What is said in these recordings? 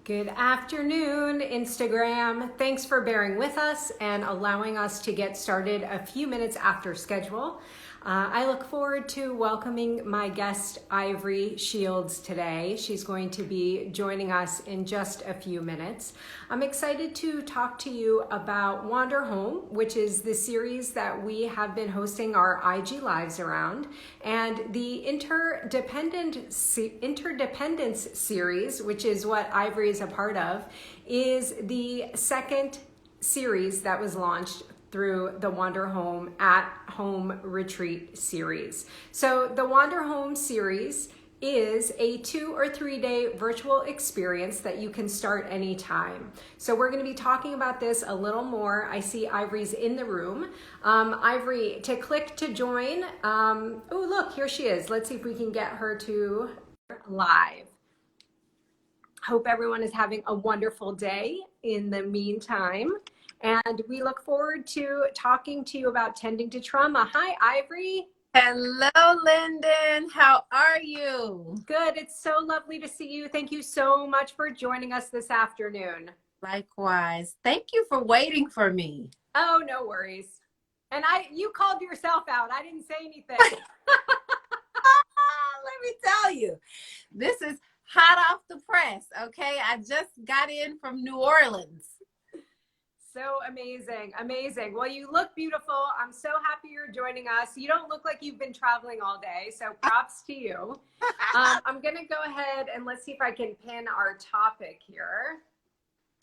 Good afternoon, Instagram. Thanks for bearing with us and allowing us to get started a few minutes after schedule. I look forward to welcoming my guest, Ivory Shields, today. She's going to be joining us in just a few minutes. I'm excited to talk to you about WanderHome, which is the series that we have been hosting our IG Lives around, and the Interdependence series, which is what Ivory is a part of, is the second series that was launched through the WanderHome at Home Retreat series. So the WanderHome series is a 2 or 3 day virtual experience that you can start anytime. So we're going to be talking about this a little more. I see Ivory's in the room. Ivory, to click to join. Oh, look, here she is. Let's see if we can get her to live. Hope everyone is having a wonderful day in the meantime. And we look forward to talking to you about tending to trauma. Hi, Ivory. Hello, Linden. How are you? Good. It's so lovely to see you. Thank you so much for joining us this afternoon. Likewise. Thank you for waiting for me. Oh, no worries. And you called yourself out. I didn't say anything. Let me tell you, this is hot off the press, okay? I just got in from New Orleans. So amazing, amazing. Well, you look beautiful. I'm so happy you're joining us. You don't look like you've been traveling all day, so props to you. I'm going to go ahead and let's see if I can pin our topic here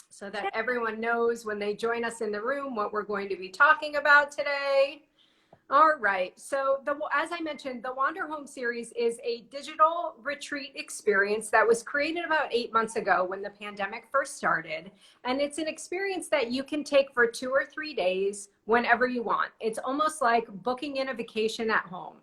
so that everyone knows when they join us in the room what we're going to be talking about today. All right, so as I mentioned, the WanderHome series is a digital retreat experience that was created about 8 months ago when the pandemic first started. And it's an experience that you can take for 2 or 3 days whenever you want. It's almost like booking in a vacation at home.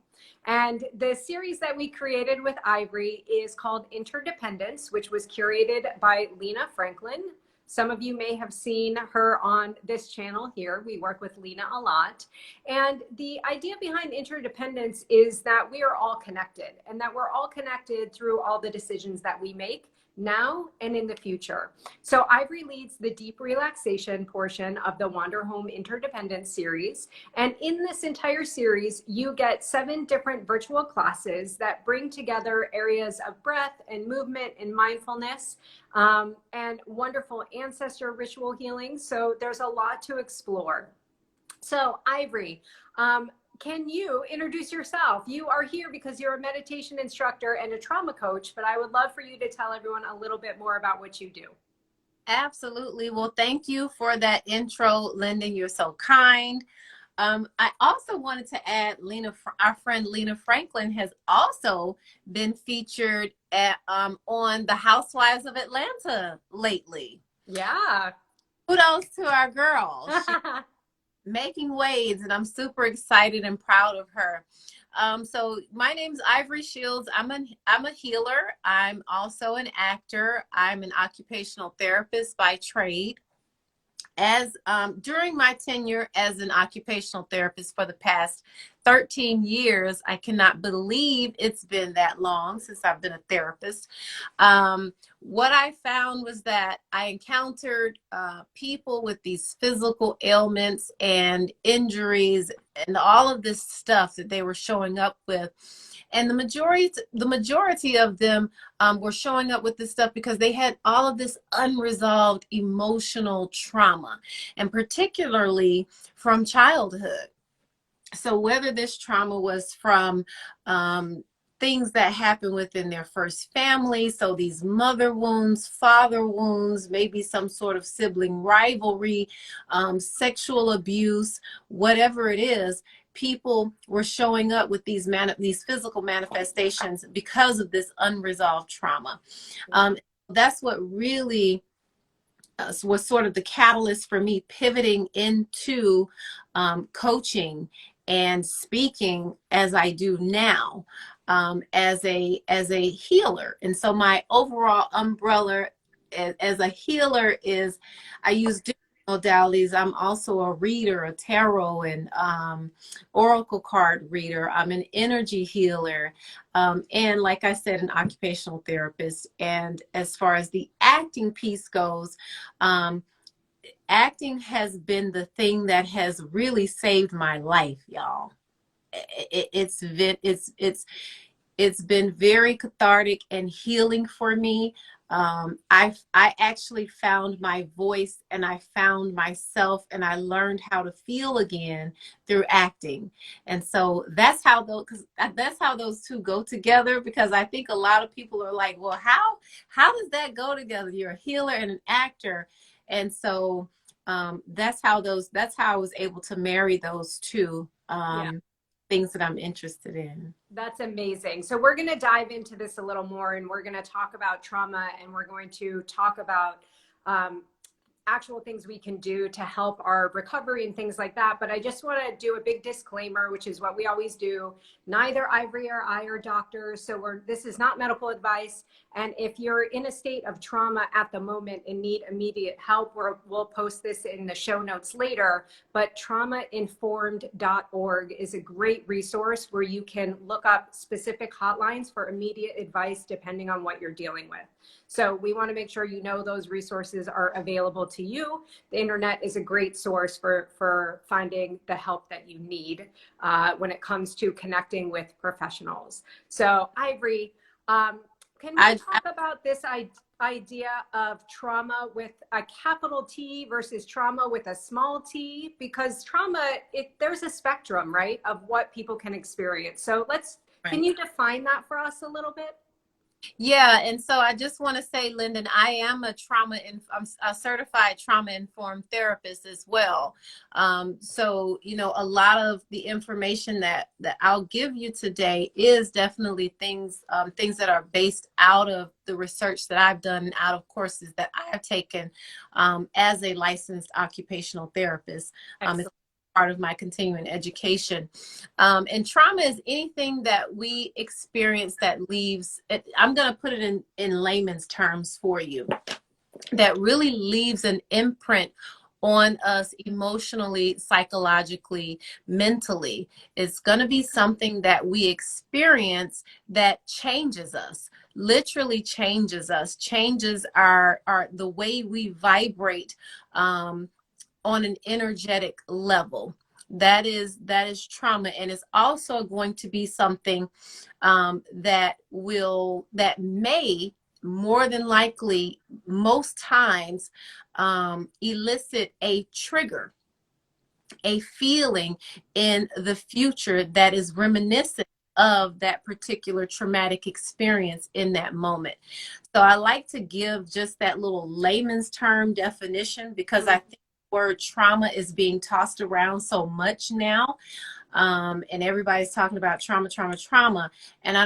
And the series that we created with Ivory is called Interdependence, which was curated by Lena Franklin. Some of you may have seen her on this channel here. We work with Lena a lot. And the idea behind interdependence is that we are all connected and that we're all connected through all the decisions that we make now and in the future. So Ivory leads the deep relaxation portion of the WanderHome Interdependence series. And in this entire series, you get 7 different virtual classes that bring together areas of breath and movement and mindfulness, and wonderful ancestor ritual healing. So there's a lot to explore. So Ivory, can you introduce yourself? You are here because you're a meditation instructor and a trauma coach, but I would love for you to tell everyone a little bit more about what you do. Absolutely. Well, thank you for that intro, Linden. You're so kind. I also wanted to add, our friend Lena Franklin has also been featured on the Housewives of Atlanta lately. Yeah. Kudos to our girl. She's making waves, and I'm super excited and proud of her. So my name's Ivory Shields. I'm a healer. I'm also an actor. I'm an occupational therapist by trade. During my tenure as an occupational therapist for the past 13 years, I cannot believe it's been that long since I've been a therapist. What I found was that I encountered people with these physical ailments and injuries and all of this stuff that they were showing up with. And the majority of them were showing up with this stuff because they had all of this unresolved emotional trauma, and particularly from childhood. So whether this trauma was from things that happen within their first family, so these mother wounds, father wounds, maybe some sort of sibling rivalry, sexual abuse, whatever it is, people were showing up with these physical manifestations because of this unresolved trauma. That's what really was sort of the catalyst for me pivoting into coaching and speaking as I do now, as a healer. And so my overall umbrella as a healer is I use different modalities. I'm also a reader, a tarot and oracle card reader. I'm an energy healer, and like I said, an occupational therapist. And as far as the acting piece goes, acting has been the thing that has really saved my life, y'all. It's been very cathartic and healing for me. I actually found my voice, and I found myself, and I learned how to feel again through acting. And so that's how those two go together, because I think a lot of people are like, well, how does that go together? You're a healer and an actor. And so that's how I was able to marry those two. Yeah. Things that I'm interested in. That's amazing. So we're going to dive into this a little more, and we're going to talk about trauma, and we're going to talk about actual things we can do to help our recovery and things like that. But I just want to do a big disclaimer, which is what we always do. Neither Ivory or I are doctors, so this is not medical advice. And if you're in a state of trauma at the moment and need immediate help, we'll post this in the show notes later. But traumainformed.org is a great resource where you can look up specific hotlines for immediate advice depending on what you're dealing with. So we want to make sure you know those resources are available to you. The internet is a great source for finding the help that you need when it comes to connecting with professionals. So Ivory, can we talk about this idea of trauma with a capital T versus trauma with a small t? Because trauma, there's a spectrum, right, of what people can experience. So can you define that for us a little bit? Yeah, and so I just want to say, Linden, I am I'm a certified trauma-informed therapist as well. So, a lot of the information that I'll give you today is definitely things that are based out of the research that I've done, and out of courses that I've taken as a licensed occupational therapist. It's part of my continuing education. And trauma is anything that we experience that leaves, I'm going to put it in layman's terms for you, that really leaves an imprint on us emotionally, psychologically, mentally. It's going to be something that we experience that changes us, literally changes us, changes the way we vibrate on an energetic level. That is trauma. And it's also going to be something that may more than likely most times elicit a trigger, a feeling in the future that is reminiscent of that particular traumatic experience in that moment. So I like to give just that little layman's term definition, because I think the word trauma is being tossed around so much now. And everybody's talking about trauma. And I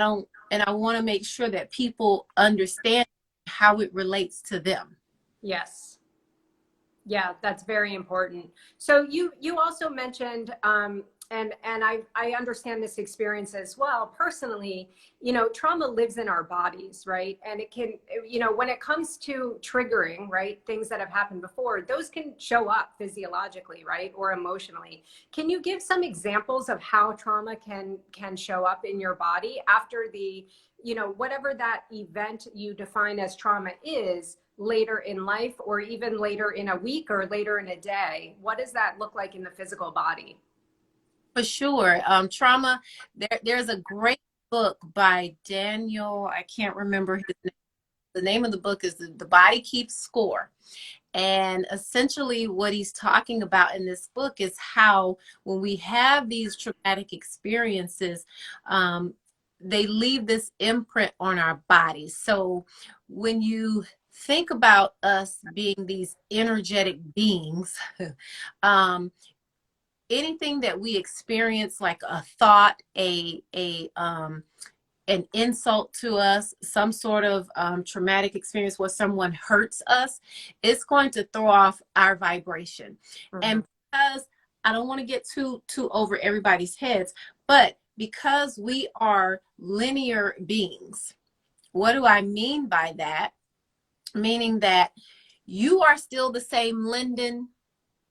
want to make sure that people understand how it relates to them. Yes. Yeah, that's very important. So you also mentioned, and I understand this experience as well personally, trauma lives in our bodies, right? And it can, when it comes to triggering, right, things that have happened before, those can show up physiologically, right, or emotionally. Can you give some examples of how trauma can show up in your body after the, whatever that event you define as trauma is, later in life, or even later in a week or later in a day? What does that look like in the physical body? For sure. Trauma, there's a great book by Daniel, I can't remember his name. The name of the book is The Body Keeps Score. And essentially what he's talking about in this book is how when we have these traumatic experiences, they leave this imprint on our bodies. So when you think about us being these energetic beings, anything that we experience, like a thought, an insult to us, some sort of traumatic experience where someone hurts us, it's going to throw off our vibration. Mm-hmm. And because I don't want to get too over everybody's heads, but because we are linear beings, what do I mean by that? Meaning that you are still the same Linden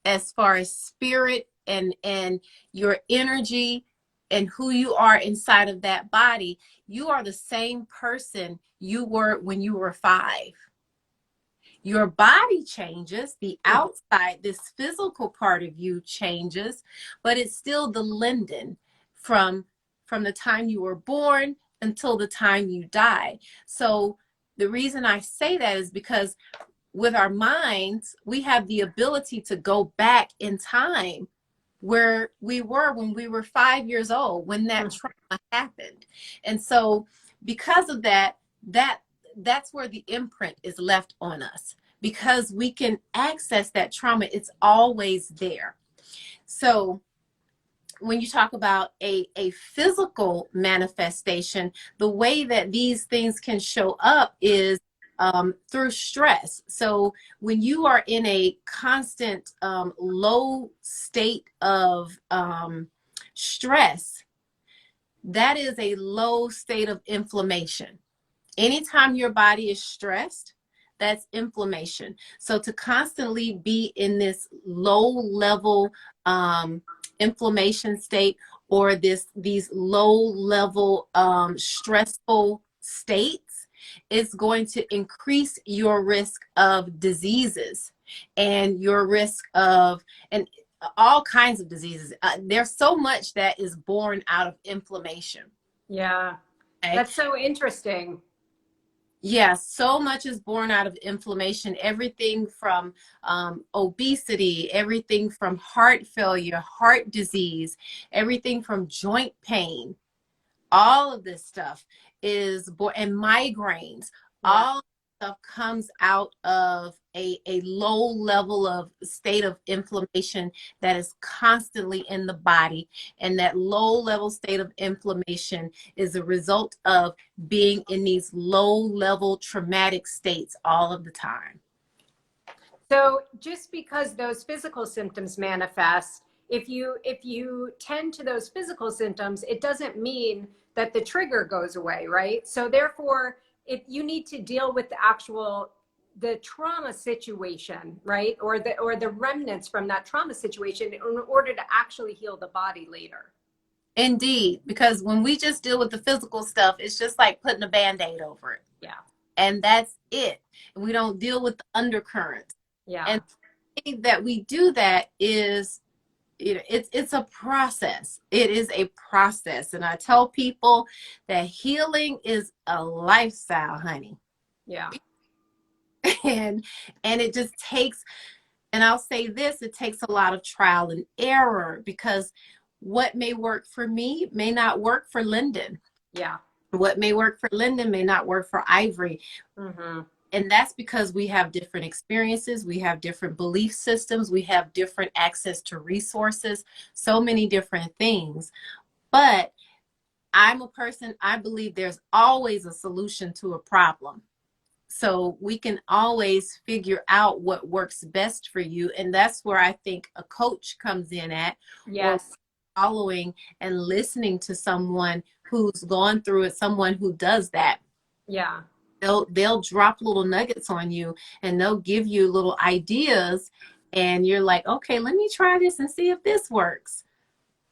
as far as spirit and your energy and who you are inside of that body. You are the same person you were when you were 5. Your body changes, the outside, this physical part of you changes, but it's still the Linden from the time you were born until the time you die. So the reason I say that is because with our minds, we have the ability to go back in time where we were when we were 5 years old, when that trauma happened. And so because of that, that's where the imprint is left on us, because we can access that trauma. It's always there. So when you talk about a physical manifestation, the way that these things can show up is through stress. So when you are in a constant low state of stress, that is a low state of inflammation. Anytime your body is stressed, that's inflammation. So to constantly be in this low level inflammation state, or these low level stressful states, is going to increase your risk of diseases and your risk of and all kinds of diseases. There's so much that is born out of inflammation. Yeah, Okay? that's so interesting. Yeah, so much is born out of inflammation. Everything from obesity, everything from heart failure, heart disease, everything from joint pain. All of this stuff is born, and migraines. Yeah. All stuff comes out of a low level of state of inflammation that is constantly in the body. And that low level state of inflammation is a result of being in these low level traumatic states all of the time. So just because those physical symptoms manifest, if you tend to those physical symptoms, it doesn't mean that the trigger goes away, right? So therefore, if you need to deal with the trauma situation, right? Or the remnants from that trauma situation in order to actually heal the body later. Indeed, because when we just deal with the physical stuff, it's just like putting a Band-Aid over it. Yeah. And that's it. We don't deal with the undercurrents. Yeah. And the way that we do that is, it's a process. It is a process. And I tell people that healing is a lifestyle, honey. Yeah. And it just takes, and I'll say this, it takes a lot of trial and error, because what may work for me may not work for Linden. Yeah. What may work for Linden may not work for Ivory. Mm-hmm. And that's because we have different experiences, we have different belief systems, we have different access to resources, so many different things. But I'm a person, I believe there's always a solution to a problem. So we can always figure out what works best for you. And that's where I think a coach comes in at. Yes. Or following and listening to someone who's gone through it, someone who does that. Yeah. They'll drop little nuggets on you, and they'll give you little ideas, and you're like, okay, let me try this and see if this works.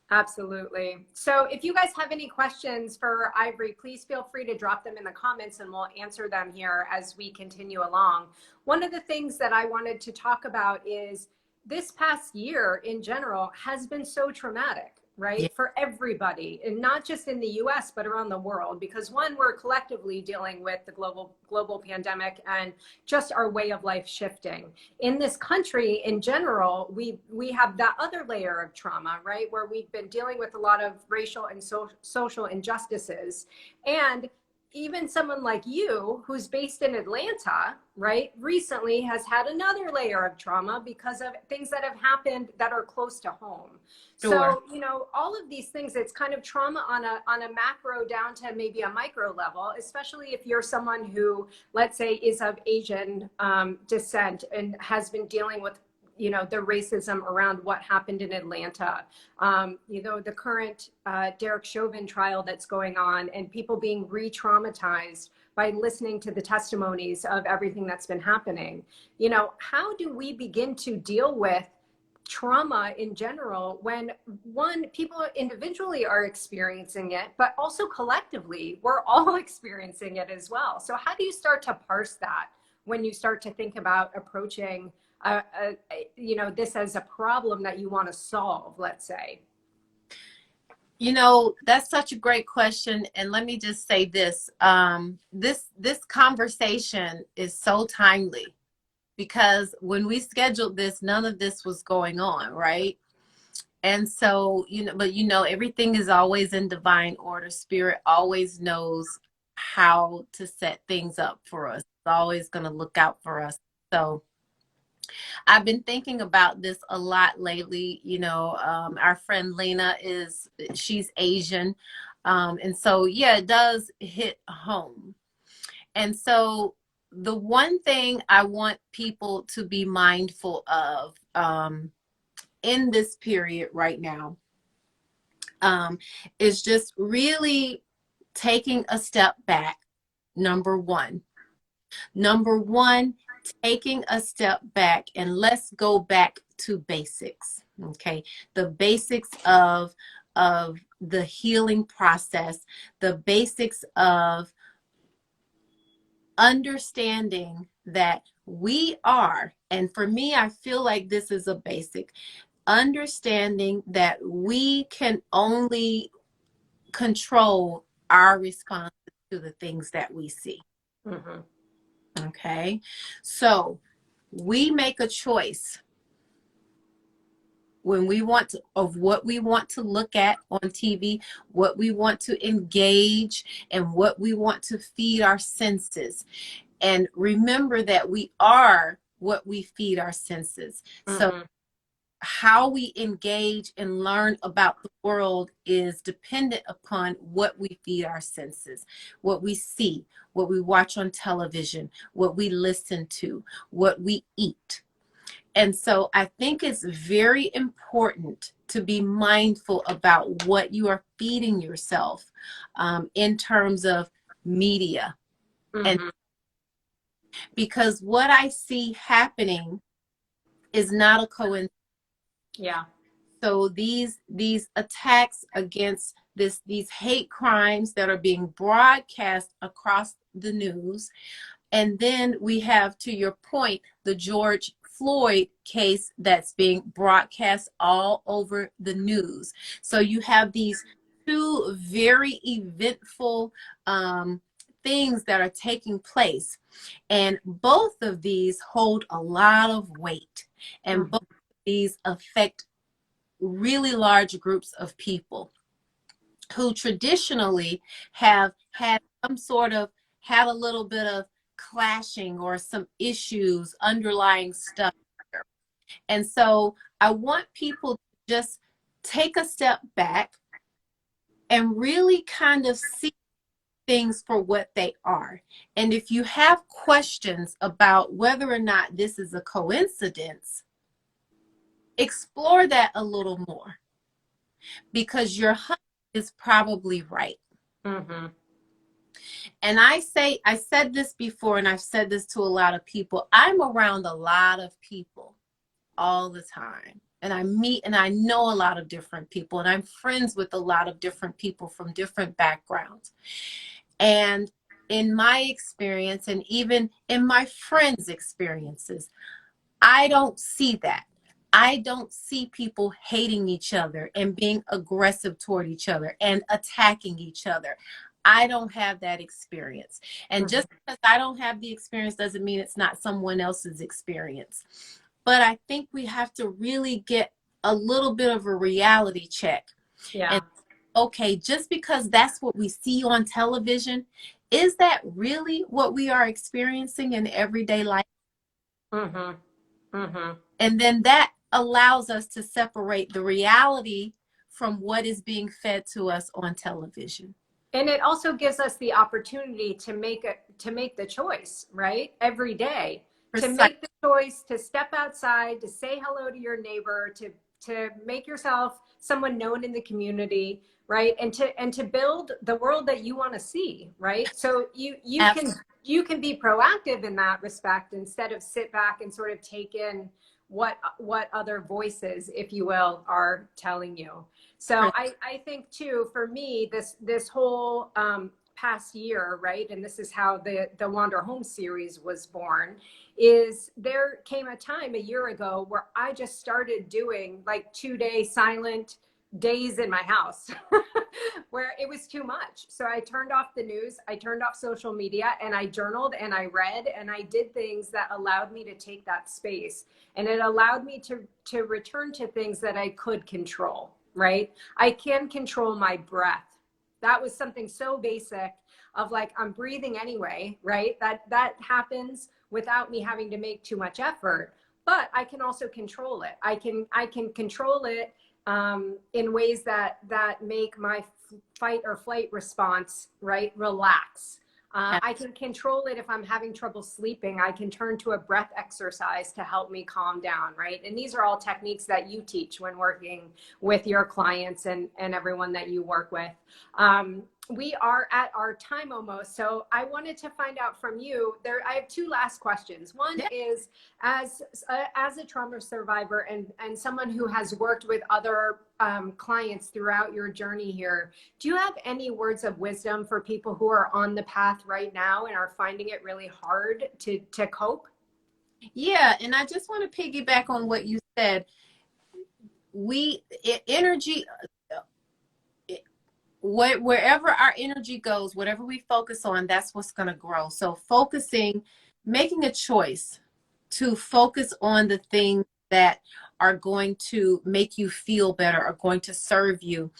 Absolutely. So if you guys have any questions for Ivory, please feel free to drop them in the comments and we'll answer them here as we continue along. One of the things that I wanted to talk about is this past year in general has been so traumatic, right? Yeah. For everybody, and not just in the US, but around the world, because one, we're collectively dealing with the global pandemic and just our way of life shifting. In this country in general, we have that other layer of trauma, right? Where we've been dealing with a lot of racial and social injustices. And even someone like you, who's based in Atlanta, right, recently has had another layer of trauma because of things that have happened that are close to home. Sure. So, all of these things, it's kind of trauma on a macro down to maybe a micro level, especially if you're someone who, let's say, is of Asian descent and has been dealing with the racism around what happened in Atlanta, the current Derek Chauvin trial that's going on, and people being re-traumatized by listening to the testimonies of everything that's been happening. How do we begin to deal with trauma in general when, one, people individually are experiencing it, but also collectively we're all experiencing it as well? So how do you start to parse that when you start to think about approaching this as a problem that you want to solve, let's say? That's such a great question. And let me just say this, this conversation is so timely because when we scheduled this, none of this was going on, right? And so, but everything is always in divine order. Spirit always knows how to set things up for us. It's always going to look out for us. So I've been thinking about this a lot lately. Our friend Lena she's Asian. And so, yeah, it does hit home. And so the one thing I want people to be mindful of in this period right now is just really taking a step back. Number one, taking a step back, and let's go back to basics. Okay. The basics of the healing process, the basics of understanding that we are, and for me, I feel like this is a basic understanding that we can only control our responses to the things that we see. Mm-hmm. Okay. So we make a choice when we want to, of what we want to look at on TV, what we want to engage, and what we want to feed our senses. And remember that we are what we feed our senses. Mm-hmm. So how we engage and learn about the world is dependent upon what we feed our senses, what we see, what we watch on television, what we listen to, what we eat. And so I think it's very important to be mindful about what you are feeding yourself in terms of media. Mm-hmm. And because what I see happening is not a coincidence. Yeah. So these attacks against these hate crimes that are being broadcast across the news. And then we have, to your point, the George Floyd case that's being broadcast all over the news. So you have these two very eventful things that are taking place. And both of these hold a lot of weight. And Mm-hmm. both of these affect really large groups of people who traditionally have had had a little bit of clashing or some issues, underlying stuff. And so I want people to just take a step back and really kind of see things for what they are. And if you have questions about whether or not this is a coincidence, explore that a little more, because your hunch is probably right. Mm-hmm. And I said this before, and I've said this to a lot of people. I'm around a lot of people all the time. And I meet and I know a lot of different people. And I'm friends with a lot of different people from different backgrounds. And in my experience, and even in my friends' experiences, I don't see that. I don't see people hating each other and being aggressive toward each other and attacking each other. I don't have that experience. And Mm-hmm. just because I don't have the experience doesn't mean it's not someone else's experience. But I think we have to really get a little bit of a reality check. Yeah. And okay, just because that's what we see on television, is that really what we are experiencing in everyday life? Mm-hmm. Mm-hmm. And then that allows us to separate the reality from what is being fed to us on television. And it also gives us the opportunity to make the choice, right? Every day, to Precisely. make the choice to step outside, to say hello to your neighbor, to make yourself someone known in the community, right? And to build the world that you want to see, right? So you can be proactive in that respect instead of sit back and sort of take in what other voices, if you will, are telling you. So I think too, for me, this whole past year, right? And this is how the WanderHome series was born, is there came a time a year ago where I just started doing like 2-day silent days in my house where it was too much. So I turned off the news, I turned off social media, and I journaled and I read and I did things that allowed me to take that space. And it allowed me to return to things that I could control, right? I can control my breath. That was something so basic of like, I'm breathing anyway, right? That happens without me having to make too much effort, but I can also control it. I can control it in ways that make my fight or flight response, right, relax. I can control it if I'm having trouble sleeping. I can turn to a breath exercise to help me calm down, right? And these are all techniques that you teach when working with your clients and everyone that you work with. We are at our time almost. So I wanted to find out from you there. I have two last questions. One is as a trauma survivor and someone who has worked with other clients throughout your journey here, do you have any words of wisdom for people who are on the path right now and are finding it really hard to cope? Yeah. And I just want to piggyback on what you said. Energy, wherever our energy goes, whatever we focus on, that's what's going to grow. So making a choice to focus on the things that are going to make you feel better, are going to serve you.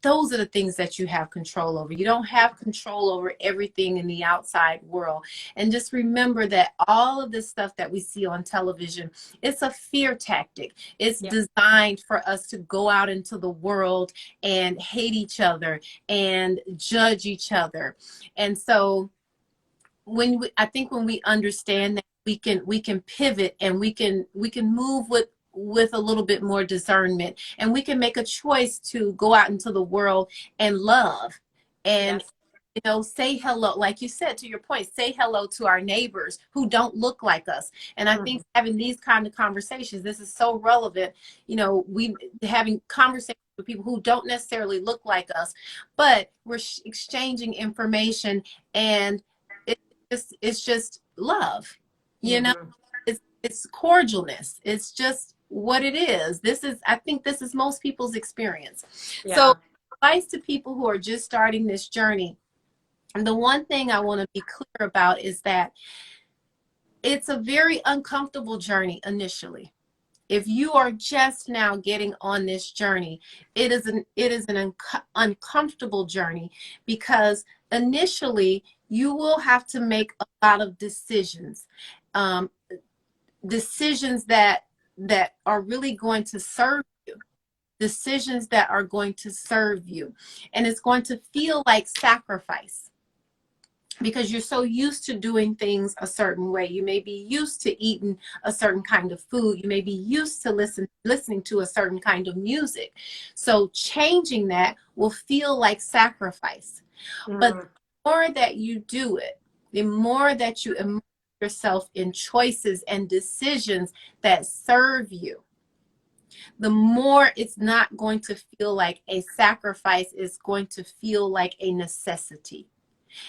Those are the things that you have control over. You don't have control over everything in the outside world. And just remember that all of this stuff that we see on television, it's a fear tactic. It's designed for us to go out into the world and hate each other and judge each other. And so I think when we understand that, we can pivot and we can move with a little bit more discernment, and we can make a choice to go out into the world and love and say hello, like you said, to your point, say hello to our neighbors who don't look like us. And I think having these kind of conversations, this is so relevant. We having conversations with people who don't necessarily look like us, but we're exchanging information, and it's just love. It's cordialness. It's just what it is. I think this is most people's experience. So advice to people who are just starting this journey. And the one thing I want to be clear about is that it's a very uncomfortable journey initially. If you are just now getting on this journey, it is an uncomfortable journey, because initially you will have to make a lot of decisions. Decisions that are really going to serve you, decisions that are going to serve you. And it's going to feel like sacrifice, because you're so used to doing things a certain way. You may be used to eating a certain kind of food. You may be used to listening to a certain kind of music. So changing that will feel like sacrifice. But the more that you do it, the more that you immerse yourself in choices and decisions that serve you, the more it's not going to feel like a sacrifice. It's going to feel like a necessity.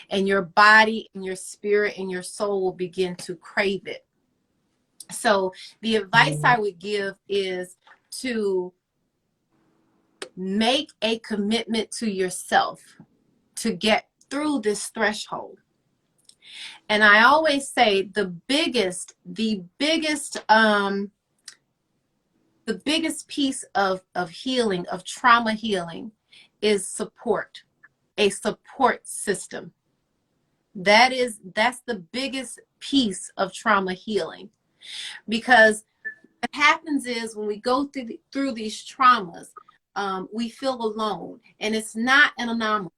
And your body and your spirit and your soul will begin to crave it. So the advice I would give is to make a commitment to yourself to get through this threshold. And I always say the biggest piece of healing, of trauma healing, is support, a support system. That's the biggest piece of trauma healing, because what happens is when we go through these traumas, we feel alone, and it's not an anomaly.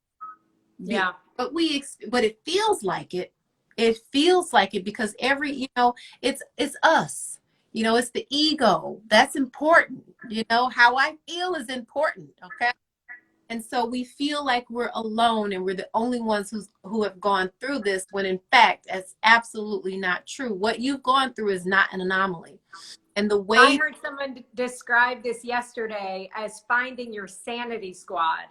But it feels like it. It feels like it because it's us. It's the ego. That's important. How I feel is important. Okay. And so we feel like we're alone and we're the only ones who have gone through this, when in fact, that's absolutely not true. What you've gone through is not an anomaly. And the way I heard someone describe this yesterday as finding your sanity squad.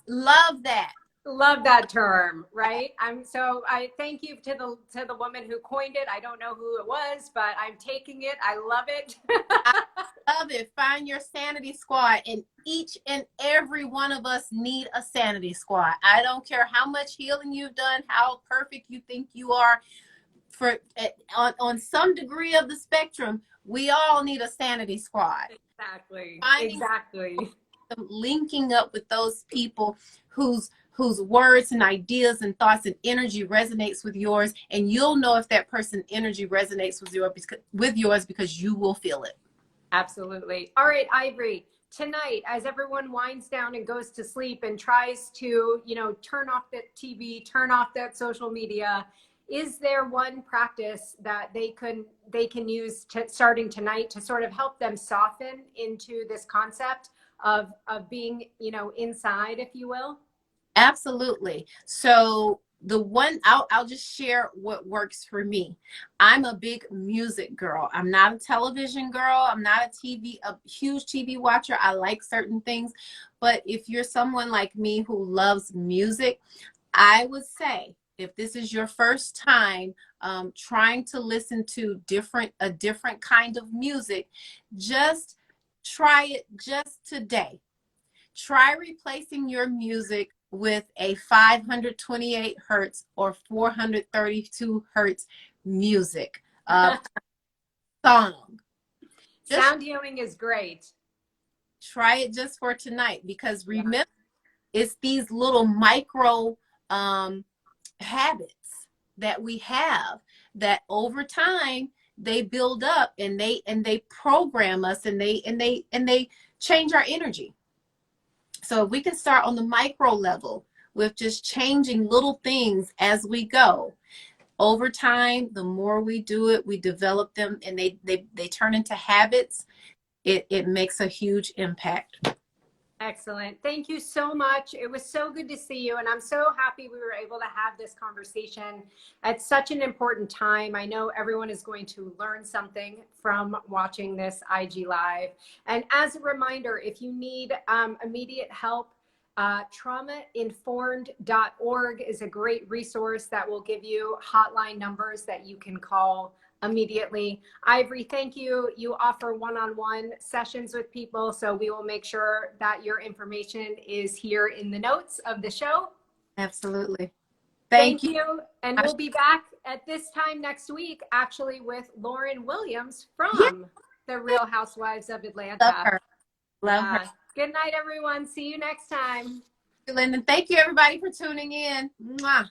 Love that. Love that term, right? I thank you to the woman who coined it. I don't know who it was, but I'm taking it. I love it. I love it. Find your sanity squad, and each and every one of us need a sanity squad. I don't care how much healing you've done, how perfect you think you are. For on some degree of the spectrum, we all need a sanity squad. Exactly. Finding Exactly. linking up with those people whose words and ideas and thoughts and energy resonates with yours, and you'll know if that person's energy resonates with yours because you will feel it. Absolutely. All right, Ivory. Tonight, as everyone winds down and goes to sleep and tries to, turn off that TV, turn off that social media, is there one practice that they can use starting tonight to sort of help them soften into this concept of being, inside, if you will? Absolutely. So the one I'll just share what works for me. I'm a big music girl. I'm not a television girl. I'm not a huge TV watcher. I like certain things, but if you're someone like me who loves music, I would say if this is your first time trying to listen to a different kind of music, just try it just today. Try replacing your music with a 528 hertz or 432 hertz music song. Just Sound healing is great. try it just for tonight, because remember, it's these little micro habits that we have that over time they build up, and they program us, and they change our energy. So if we can start on the micro level with just changing little things as we go, over time, the more we do it, we develop them, and they turn into habits. It makes a huge impact. Excellent. Thank you so much. It was so good to see you. And I'm so happy we were able to have this conversation at such an important time. I know everyone is going to learn something from watching this IG Live. And as a reminder, if you need immediate help, traumainformed.org is a great resource that will give you hotline numbers that you can call immediately. Ivory, thank you. You offer one-on-one sessions with people, so we will make sure that your information is here in the notes of the show. Absolutely. Thank You. you. And we'll be back at this time next week, actually, with Lauren Williams Yeah, from The Real Housewives of love Atlanta. her. Love her. Good night, everyone. See you next time. Linden, thank you everybody for tuning in. Mwah.